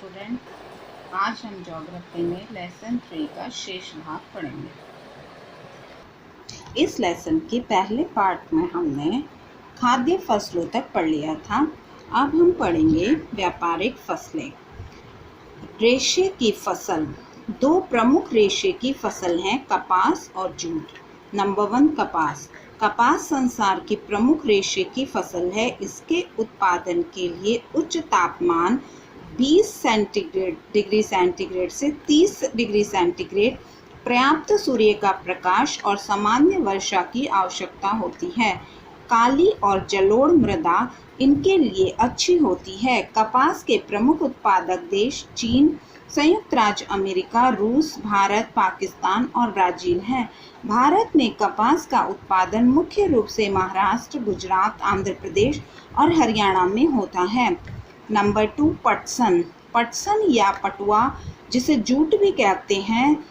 Student, आज हम geography में लेसन 3 का शेष भाग पढ़ेंगे। इस लेसन के पहले पार्ट में हमने खाद्य फसलों तक पढ़ लिया था। अब हम पढ़ेंगे व्यापारिक फसलें। रेशे की फसल। दो प्रमुख रेशे की फसल हैं, कपास और जूट। नंबर 1 कपास। कपास संसार की प्रमुख रेशे की फसल है। इसके उत्पादन के लिए उच्च तापमान 20 डिग्री सेंटीग्रेड से 30 डिग्री सेंटीग्रेड, पर्याप्त सूर्य का प्रकाश और सामान्य वर्षा की आवश्यकता होती है। काली और जलोढ़ मृदा इनके लिए अच्छी होती है। कपास के प्रमुख उत्पादक देश चीन, संयुक्त राज्य अमेरिका, रूस, भारत, पाकिस्तान और ब्राज़ील हैं। भारत में कपास का उत्पादन मुख्य रूप से महाराष्ट्र, गुजरात, आंध्र प्रदेश और हरियाणा में होता है। नंबर 2 पटसन। पटसन या पटुआ, जिसे जूट भी कहते हैं,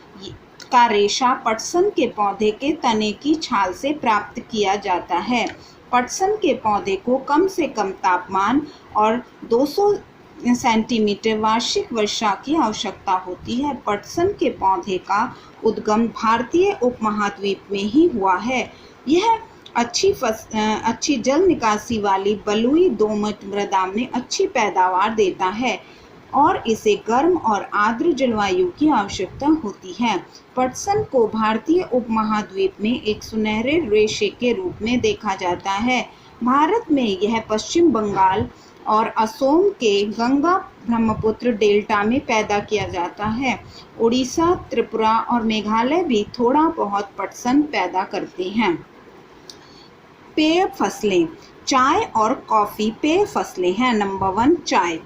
का रेशा पटसन के पौधे के तने की छाल से प्राप्त किया जाता है। पटसन के पौधे को कम से कम तापमान और 200 सेंटीमीटर वार्षिक वर्षा की आवश्यकता होती है। पटसन के पौधे का उद्गम भारतीय उपमहाद्वीप में ही हुआ है। यह अच्छी जल निकासी वाली बलुई दोमट मृदा में अच्छी पैदावार देता है और इसे गर्म और आर्द्र जलवायु की आवश्यकता होती है। पटसन को भारतीय उपमहाद्वीप में एक सुनहरे रेशे के रूप में देखा जाता है। भारत में यह पश्चिम बंगाल और असम के गंगा ब्रह्मपुत्र डेल्टा में पैदा किया जाता है। उड़ीसा, त्रिपुरा और मेघालय भी थोड़ा बहुत पटसन पैदा करते हैं। पेय फसलें। चाय और कॉफ़ी पेय फसलें हैं। नंबर 1 चाय।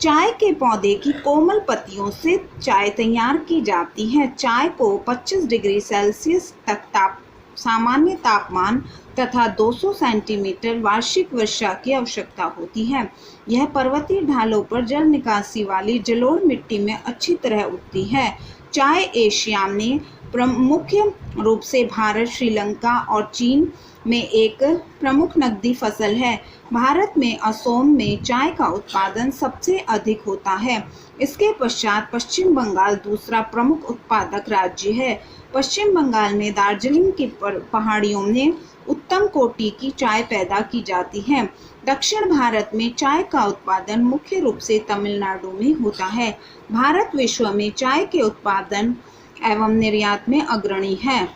चाय के पौधे की कोमल पत्तियों से चाय तैयार की जाती है। चाय को 25 डिग्री सेल्सियस तक सामान्य तापमान तथा 200 सेंटीमीटर वार्षिक वर्षा की आवश्यकता होती है। यह पर्वतीय ढालों पर जल निकासी वाली जलोढ़ मिट्टी में अच्छी तरह उगती है। चाय एशिया में मुख्य रूप से भारत, श्रीलंका और चीन में एक प्रमुख नकदी फसल है। भारत में असम में चाय का उत्पादन सबसे अधिक होता है। इसके पश्चात पश्चिम बंगाल दूसरा प्रमुख उत्पादक राज्य है। पश्चिम बंगाल में दार्जिलिंग की पहाड़ियों में उत्तम कोटि की चाय पैदा की जाती है। दक्षिण भारत में चाय का उत्पादन मुख्य रूप से तमिलनाडु में होता है। भारत विश्व में चाय के उत्पादन एवं निर्यात में अग्रणी है।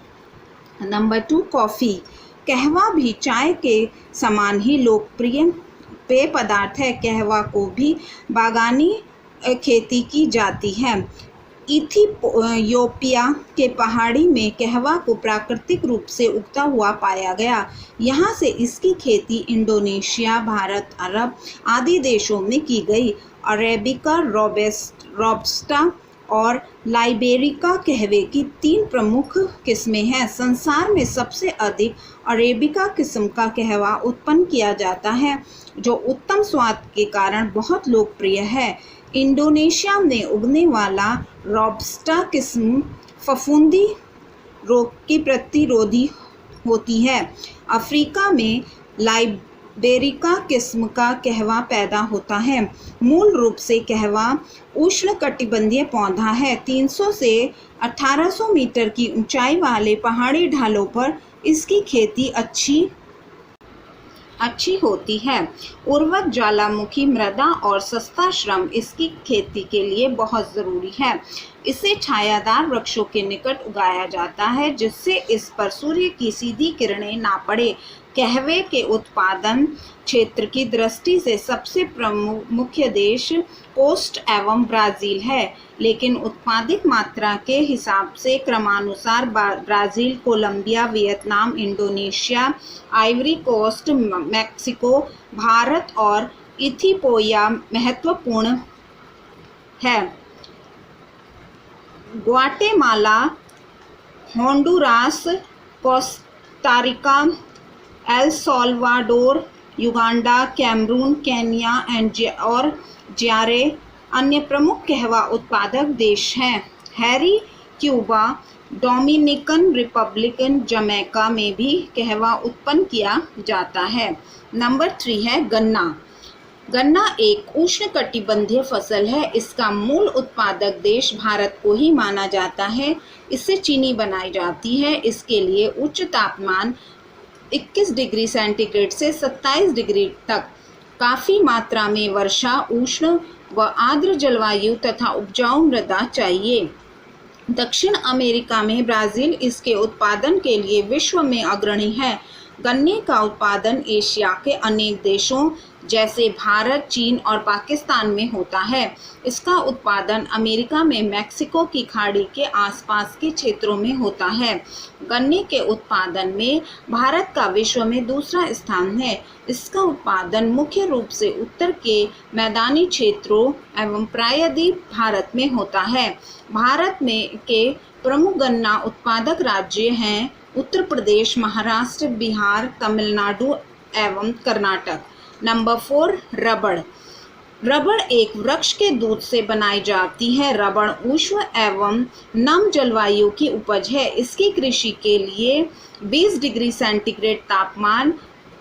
Number 2 coffee. कहवा भी चाय के समान ही लोकप्रिय पेय पदार्थ है। कहवा को भी बागानी खेती की जाती है। इथियोपिया के पहाड़ी में कहवा को प्राकृतिक रूप से उगता हुआ पाया गया। यहाँ से इसकी खेती इंडोनेशिया, भारत, अरब आदि देशों में की गई। अरेबिका, रोबस्टा और लाइबेरिका कहवे की 3 प्रमुख किस्में हैं। संसार में सबसे अधिक अरेबिका किस्म का कहवा उत्पन्न किया जाता है, जो उत्तम स्वाद के कारण बहुत लोकप्रिय है। इंडोनेशिया में उगने वाला रोबस्टा किस्म फफूंदी रोग की प्रतिरोधी होती है। अफ्रीका में लाइबेरिका किस्म का कहवा पैदा होता है। मूल रूप से कहवा उष्णकटिबंधीय पौधा है। 300 से 1800 मीटर की ऊंचाई वाले पहाड़ी ढालों पर इसकी खेती अच्छी होती है। उर्वरक, ज्वालामुखी मृदा और सस्ता श्रम इसकी खेती के लिए बहुत ज़रूरी है। इसे छायादार वृक्षों के निकट उगाया जाता है, जिससे इस पर सूर्य की सीधी किरणें ना पड़े। कहवे के उत्पादन क्षेत्र की दृष्टि से सबसे मुख्य देश कोस्ट एवं ब्राज़ील है, लेकिन उत्पादित मात्रा के हिसाब से क्रमानुसार Brazil, Colombia, Vietnam, Indonesia, Ivory Coast, Mexico, Bharat और इथियोपिया महत्वपूर्ण है। Guatemala, Honduras, Costa Rica, El Salvador, Uganda, Cameroon, Kenya और ज़ायरे अन्य प्रमुख कहवा उत्पादक देश हैं। Haiti, Cuba, Dominican Republic, Jamaica में भी कहवा उत्पन्न किया जाता है। नंबर 3 है गन्ना। गन्ना एक उष्णकटिबंधीय फसल है। इसका मूल उत्पादक देश भारत को ही माना जाता है। इससे चीनी बनाई जाती है। इसके लिए उच्च तापमान 21 डिग्री सेंटीग्रेड से 27 डिग्री तक, काफ़ी मात्रा में वर्षा, उष्ण व आर्द्र जलवायु तथा उपजाऊ मृदा चाहिए। दक्षिण अमेरिका में ब्राज़ील इसके उत्पादन के लिए विश्व में अग्रणी है। गन्ने का उत्पादन एशिया के अनेक देशों जैसे भारत, चीन और पाकिस्तान में होता है। इसका उत्पादन अमेरिका में मैक्सिको की खाड़ी के आसपास के क्षेत्रों में होता है। गन्ने के उत्पादन में भारत का विश्व में दूसरा स्थान है। इसका उत्पादन मुख्य रूप से उत्तर के मैदानी क्षेत्रों एवं प्रायद्वीप भारत में होता है। भारत में के प्रमुख गन्ना उत्पादक राज्य हैं उत्तर प्रदेश, महाराष्ट्र, बिहार, तमिलनाडु एवं कर्नाटक। नंबर 4, रबड़। रबड़ एक वृक्ष के दूध से बनाई जाती है। रबड़ उष्ण एवं नम जलवायु की उपज है। इसकी कृषि के लिए 20 डिग्री सेंटीग्रेड तापमान,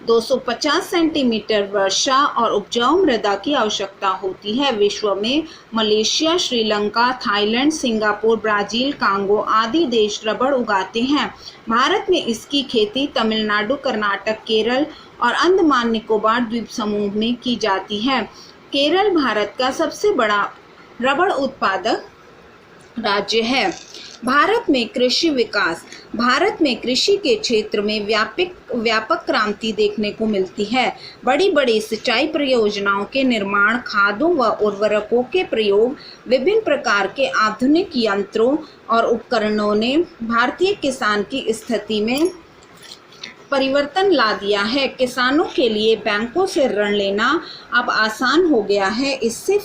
250 सेंटीमीटर वर्षा और उपजाऊ मृदा की आवश्यकता होती है। विश्व में Malaysia, Sri Lanka, Thailand, Singapore, Brazil, Congo आदि देश रबड़ उगाते हैं। भारत में इसकी खेती तमिलनाडु, कर्नाटक, केरल और अंडमान निकोबार द्वीप समूह में की जाती है। केरल भारत का सबसे बड़ा रबड़ उत्पादक राज्य है। भारत में कृषि विकास। भारत में कृषि के क्षेत्र में व्यापक क्रांति देखने को मिलती है। बड़ी बड़ी सिंचाई परियोजनाओं के निर्माण, खादों व उर्वरकों के प्रयोग, विभिन्न प्रकार के आधुनिक यंत्रों और उपकरणों ने भारतीय किसान की स्थिति में परिवर्तन ला दिया है। किसानों के लिए बैंकों से ऋण लेना अब आसान हो गया है। इससे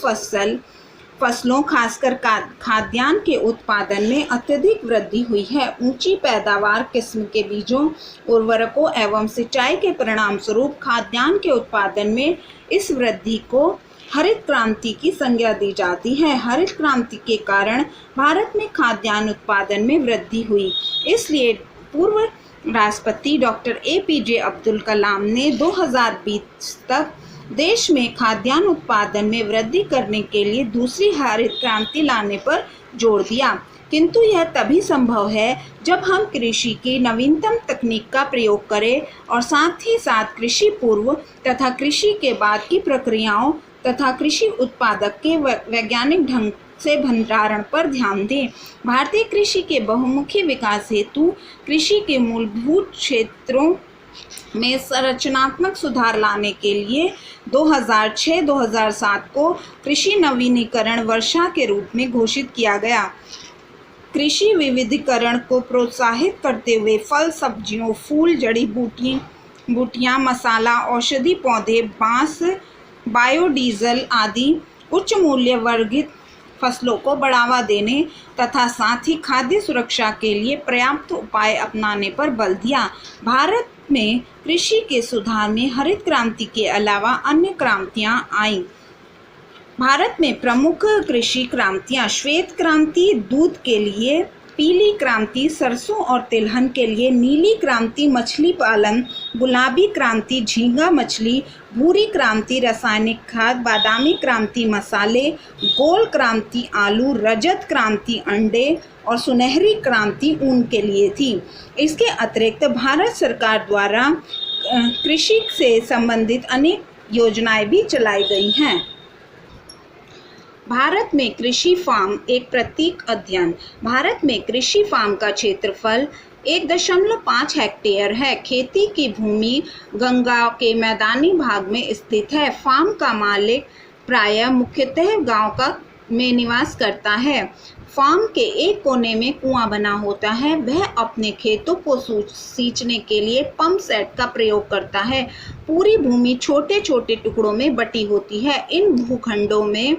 फसलों खासकर खाद्यान्न के उत्पादन में अत्यधिक वृद्धि हुई है। ऊंची पैदावार किस्म के बीजों, उर्वरकों एवं सिंचाई के परिणाम स्वरूप खाद्यान्न के उत्पादन में इस वृद्धि को हरित क्रांति की संज्ञा दी जाती है। हरित क्रांति के कारण भारत में खाद्यान्न उत्पादन में वृद्धि हुई। इसलिए पूर्व राष्ट्रपति डॉक्टर APJ अब्दुल कलाम ने 2020 तक देश में खाद्यान्न उत्पादन में वृद्धि करने के लिए दूसरी हरित क्रांति लाने पर जोर दिया। किंतु यह तभी संभव है जब हम कृषि की नवीनतम तकनीक का प्रयोग करें और साथ ही साथ कृषि पूर्व तथा कृषि के बाद की प्रक्रियाओं तथा कृषि उत्पादक के वैज्ञानिक ढंग से भंडारण पर ध्यान दें। भारतीय कृषि के बहुमुखी विकास हेतु कृषि के मूलभूत क्षेत्रों में संरचनात्मक सुधार लाने के लिए 2006-2007 को कृषि नवीनीकरण वर्षा के रूप में घोषित किया गया। कृषि विविधीकरण को प्रोत्साहित करते हुए फल, सब्जियों, फूल, जड़ी बूटियां, मसाला, औषधि पौधे, बांस, बायोडीजल आदि उच्च मूल्य वर्गित फसलों को बढ़ावा देने तथा साथ ही खाद्य सुरक्षा के लिए पर्याप्त उपाय अपनाने पर बल दिया। भारत में कृषि के सुधार में हरित क्रांति के अलावा अन्य क्रांतियां आईं। भारत में प्रमुख कृषि क्रांतियां श्वेत क्रांति, दूध के लिए पीली क्रांति, सरसों और तिलहन के लिए नीली क्रांति, मछली पालन, गुलाबी क्रांति, झींगा मछली, भूरी क्रांति, रासायनिक खाद, बादामी क्रांति, मसाले, गोल क्रांति, आलू, रजत क्रांति, अंडे और सुनहरी क्रांति ऊन के लिए थी। इसके अतिरिक्त भारत सरकार द्वारा कृषि से संबंधित अनेक योजनाएं भी चलाई गई हैं। भारत में कृषि फार्म एक प्रतीक अध्ययन। भारत में कृषि फार्म का क्षेत्रफल 1.5 हेक्टेयर है। खेती की भूमि गंगा के मैदानी भाग में स्थित है। फार्म का मालिक प्रायः मुख्यतः गांव में निवास करता है। फार्म के एक कोने में कुआं बना होता है। वह अपने खेतों को सींचने के लिए पंप सेट का प्रयोग करता है। पूरी भूमि छोटे छोटे टुकड़ों में बटी होती है। इन भूखंडों में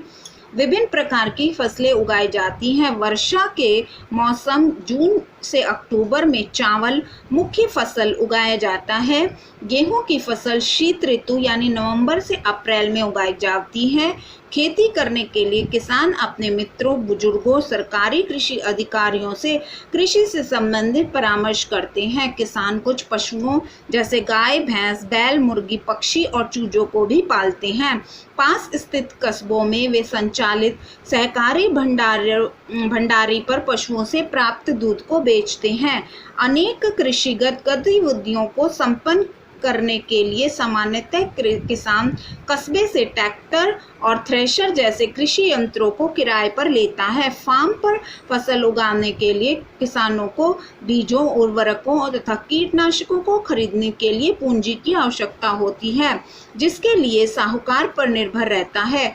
विभिन्न प्रकार की फसलें उगाई जाती हैं। वर्षा के मौसम जून से अक्टूबर में चावल मुख्य फसल उगाया जाता है। गेहूं की फसल शीत ऋतु यानी नवंबर से अप्रैल में उगाई जाती है। खेती करने के लिए किसान अपने मित्रों, बुजुर्गों, सरकारी कृषि अधिकारियों से कृषि से संबंधित परामर्श करते हैं। किसान कुछ पशुओं जैसे गाय, भैंस, बैल, मुर्गी, पक्षी और चूजों को भी पालते हैं। पास स्थित कस्बों में वे संचालित सहकारी भंडारी पर पशुओं से प्राप्त दूध को बेचते हैं। अनेक कृषिगत गतिविधियों को संपन्न करने के लिए सामान्यतः किसान कस्बे से ट्रैक्टर और थ्रेशर जैसे कृषि यंत्रों को किराए पर लेता है। फार्म पर फसल उगाने के लिए किसानों को बीजों, उर्वरकों तथा कीटनाशकों को खरीदने के लिए पूंजी की आवश्यकता होती है, जिसके लिए साहूकार पर निर्भर रहता है।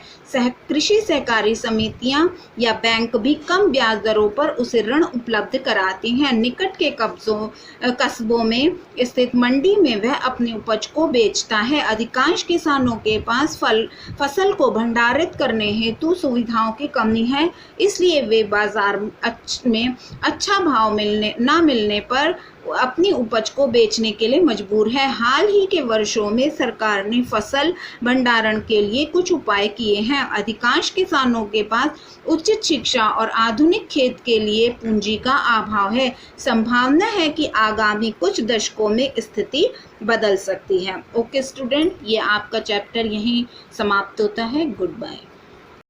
कृषि सहकारी समितियां या बैंक भी कम ब्याज दरों पर उसे ऋण उपलब्ध कराती हैं। निकट के कस्बों में स्थित मंडी में वह अपनी उपज को बेचता है। अधिकांश किसानों के पास फसल को भंडारित करने हेतु सुविधाओं की कमी है, इसलिए वे बाजार में अच्छा भाव न मिलने पर अपनी उपज को बेचने के लिए मजबूर है। हाल ही के वर्षों में सरकार ने फसल भंडारण के लिए कुछ उपाय किए हैं। अधिकांश किसानों के पास उचित शिक्षा और आधुनिक खेत के लिए पूंजी का अभाव है। संभावना है कि आगामी कुछ दशकों में स्थिति बदल सकती है। ओके स्टूडेंट, ये आपका चैप्टर यहीं समाप्त होता है। Good bye.